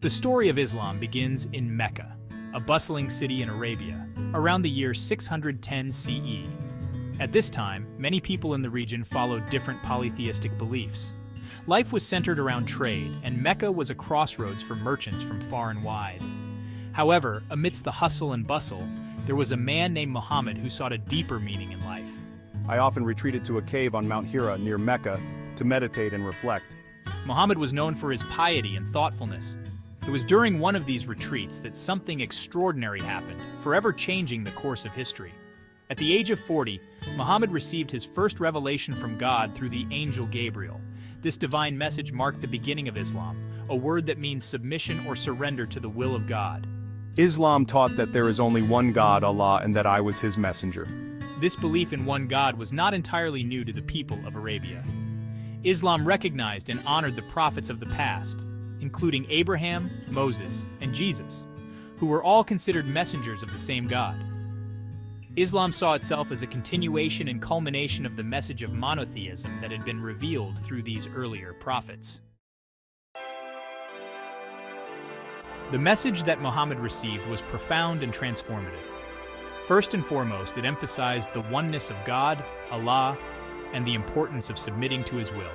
The story of Islam begins in Mecca, a bustling city in Arabia, around the year 610 CE. At this time, many people in the region followed different polytheistic beliefs. Life was centered around trade, and Mecca was a crossroads for merchants from far and wide. However, amidst the hustle and bustle, there was a man named Muhammad who sought a deeper meaning in life. I often retreated to a cave on Mount Hira near Mecca to meditate and reflect. Muhammad was known for his piety and thoughtfulness. It was during one of these retreats that something extraordinary happened, forever changing the course of history. At the age of 40, Muhammad received his first revelation from God through the angel Gabriel. This divine message marked the beginning of Islam, a word that means submission or surrender to the will of God. Islam taught that there is only one God, Allah, and that I was his messenger. This belief in one God was not entirely new to the people of Arabia. Islam recognized and honored the prophets of the past, including Abraham, Moses, and Jesus, who were all considered messengers of the same God. Islam saw itself as a continuation and culmination of the message of monotheism that had been revealed through these earlier prophets. The message that Muhammad received was profound and transformative. First and foremost, it emphasized the oneness of God, Allah, and the importance of submitting to His will.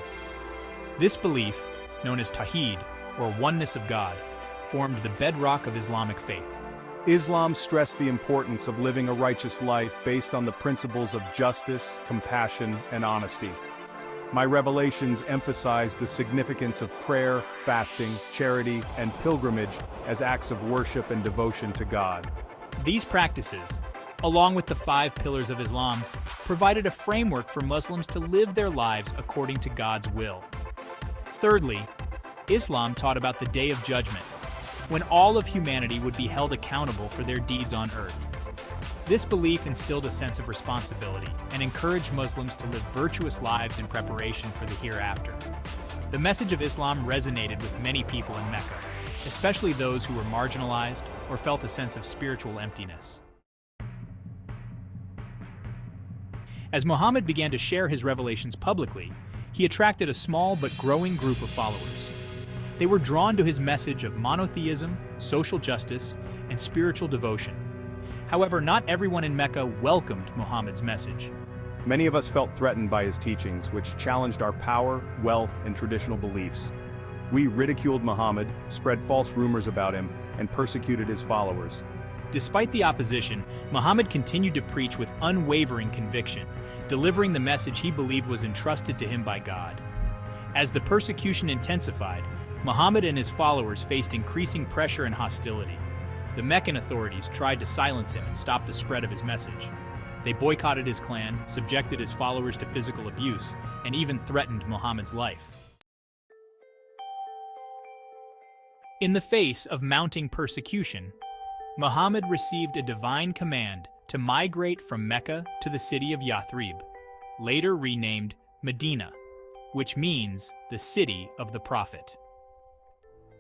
This belief, known as Tawheed, or oneness of God, formed the bedrock of Islamic faith. Islam stressed the importance of living a righteous life based on the principles of justice, compassion, and honesty. My revelations emphasized the significance of prayer, fasting, charity, and pilgrimage as acts of worship and devotion to God. These practices, along with the 5 pillars of Islam, provided a framework for Muslims to live their lives according to God's will. Thirdly, Islam taught about the Day of Judgment, when all of humanity would be held accountable for their deeds on earth. This belief instilled a sense of responsibility and encouraged Muslims to live virtuous lives in preparation for the hereafter. The message of Islam resonated with many people in Mecca, especially those who were marginalized or felt a sense of spiritual emptiness. As Muhammad began to share his revelations publicly, he attracted a small but growing group of followers. They were drawn to his message of monotheism, social justice, and spiritual devotion. However, not everyone in Mecca welcomed Muhammad's message. Many of us felt threatened by his teachings, which challenged our power, wealth, and traditional beliefs. We ridiculed Muhammad, spread false rumors about him, and persecuted his followers. Despite the opposition, Muhammad continued to preach with unwavering conviction, delivering the message he believed was entrusted to him by God. As the persecution intensified, Muhammad and his followers faced increasing pressure and hostility. The Meccan authorities tried to silence him and stop the spread of his message. They boycotted his clan, subjected his followers to physical abuse, and even threatened Muhammad's life. In the face of mounting persecution, Muhammad received a divine command to migrate from Mecca to the city of Yathrib, later renamed Medina, which means the city of the prophet.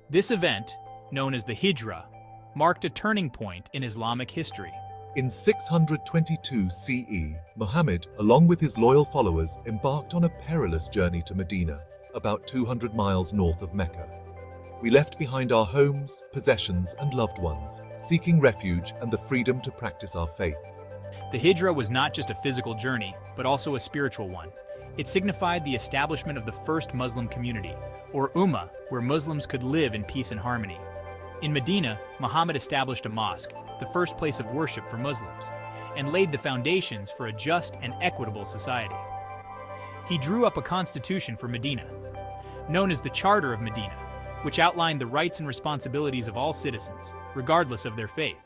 This event, known as the Hijra, marked a turning point in Islamic history. In 622 CE, Muhammad, along with his loyal followers, embarked on a perilous journey to Medina, about 200 miles north of Mecca. We left behind our homes, possessions, and loved ones, seeking refuge and the freedom to practice our faith. The Hijra was not just a physical journey, but also a spiritual one. It signified the establishment of the first Muslim community, or Ummah, where Muslims could live in peace and harmony. In Medina, Muhammad established a mosque, the first place of worship for Muslims, and laid the foundations for a just and equitable society. He drew up a constitution for Medina, known as the Charter of Medina, which outlined the rights and responsibilities of all citizens, regardless of their faith.